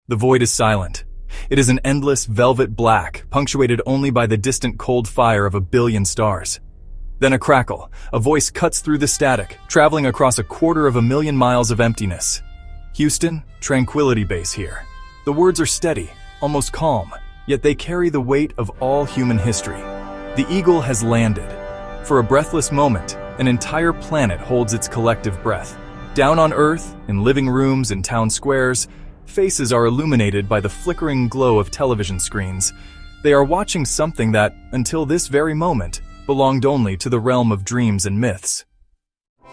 The void is silent. It is an endless velvet black, punctuated only by the distant cold fire of a billion stars. Then a crackle. A voice cuts through the static, traveling across 250,000 miles of emptiness. Houston, tranquility base here. The words are steady, almost calm, yet they carry the weight of all human history. The eagle has landed. For a breathless moment, an entire planet holds its collective breath. Down on Earth, in living rooms and town squares, faces are illuminated by the flickering glow of television screens. They are watching something that, until this very moment, belonged only to the realm of dreams and myths.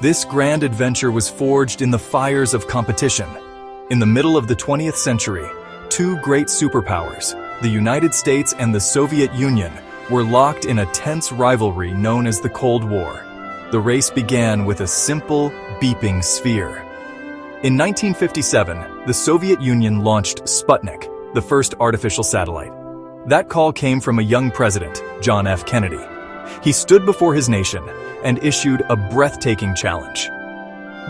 This grand adventure was forged in the fires of competition. In the middle of the 20th century, two great superpowers, the United States and the Soviet Union, were locked in a tense rivalry known as the Cold War. The race began with a simple, beeping sphere. In 1957, the Soviet Union launched Sputnik, the first artificial satellite. That call came from a young president, John F. Kennedy. He stood before his nation and issued a breathtaking challenge.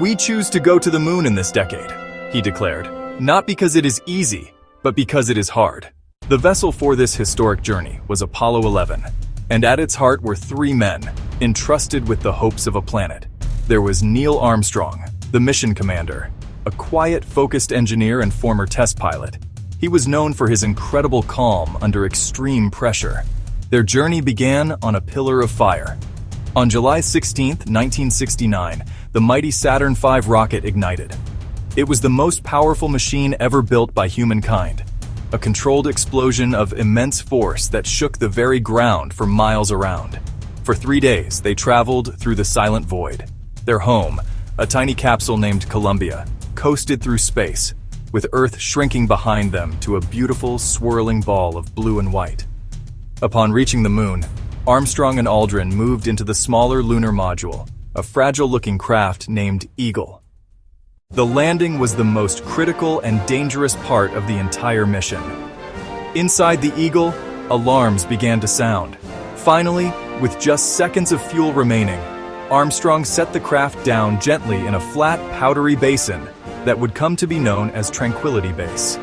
"We choose to go to the moon in this decade," he declared, "not because it is easy, but because it is hard." The vessel for this historic journey was Apollo 11, and at its heart were three men, entrusted with the hopes of a planet. There was Neil Armstrong, the mission commander, a quiet, focused engineer and former test pilot. He was known for his incredible calm under extreme pressure. Their journey began on a pillar of fire. On July 16, 1969, the mighty Saturn V rocket ignited. It was the most powerful machine ever built by humankind, a controlled explosion of immense force that shook the very ground for miles around. For 3 days, they traveled through the silent void. Their home, a tiny capsule named Columbia, coasted through space, with Earth shrinking behind them to a beautiful, swirling ball of blue and white. Upon reaching the moon, Armstrong and Aldrin moved into the smaller lunar module, a fragile-looking craft named Eagle. The landing was the most critical and dangerous part of the entire mission. Inside the Eagle, alarms began to sound. Finally, with just seconds of fuel remaining, Armstrong set the craft down gently in a flat, powdery basin that would come to be known as Tranquility Base.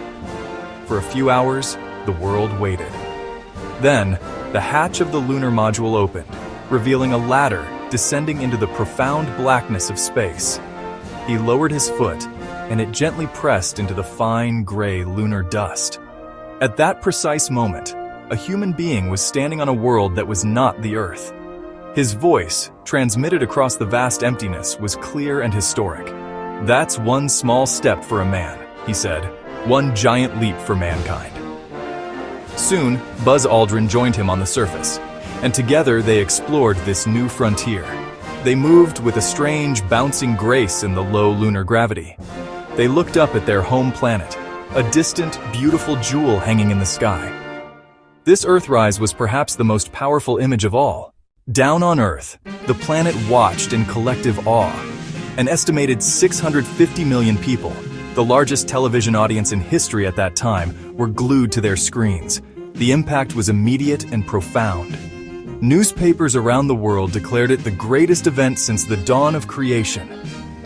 For a few hours, the world waited. Then, the hatch of the lunar module opened, revealing a ladder descending into the profound blackness of space. He lowered his foot, and it gently pressed into the fine, gray lunar dust. At that precise moment, a human being was standing on a world that was not the Earth. His voice, transmitted across the vast emptiness, was clear and historic. "That's one small step for a man," he said, "one giant leap for mankind." Soon, Buzz Aldrin joined him on the surface, and together they explored this new frontier. They moved with a strange, bouncing grace in the low lunar gravity. They looked up at their home planet, a distant, beautiful jewel hanging in the sky. This Earthrise was perhaps the most powerful image of all. Down on Earth, the planet watched in collective awe. An estimated 650 million people, the largest television audience in history at that time, were glued to their screens. The impact was immediate and profound. Newspapers around the world declared it the greatest event since the dawn of creation.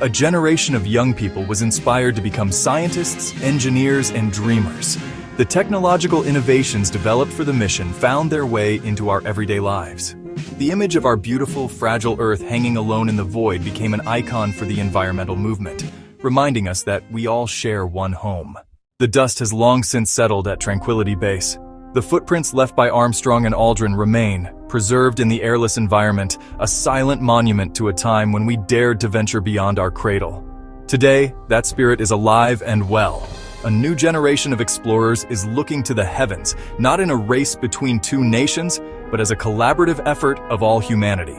A generation of young people was inspired to become scientists, engineers, and dreamers. The technological innovations developed for the mission found their way into our everyday lives. The image of our beautiful, fragile Earth hanging alone in the void became an icon for the environmental movement, reminding us that we all share one home. The dust has long since settled at Tranquility Base. The footprints left by Armstrong and Aldrin remain, preserved in the airless environment, a silent monument to a time when we dared to venture beyond our cradle. Today, that spirit is alive and well. A new generation of explorers is looking to the heavens, not in a race between two nations, but as a collaborative effort of all humanity.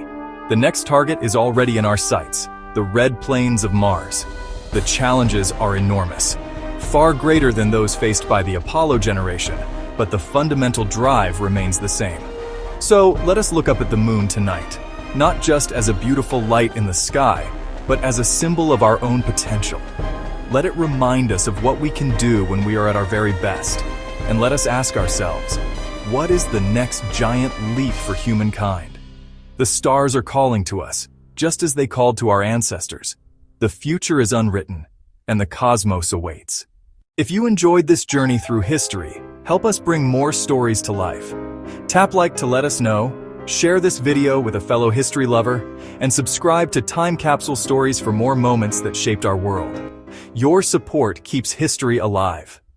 The next target is already in our sights, the red plains of Mars. The challenges are enormous, far greater than those faced by the Apollo generation, but the fundamental drive remains the same. So let us look up at the moon tonight, not just as a beautiful light in the sky, but as a symbol of our own potential. Let it remind us of what we can do when we are at our very best. And let us ask ourselves, what is the next giant leap for humankind? The stars are calling to us, just as they called to our ancestors. The future is unwritten, and the cosmos awaits. If you enjoyed this journey through history, help us bring more stories to life. Tap like to let us know, share this video with a fellow history lover, and subscribe to Time Capsule Stories for more moments that shaped our world. Your support keeps history alive.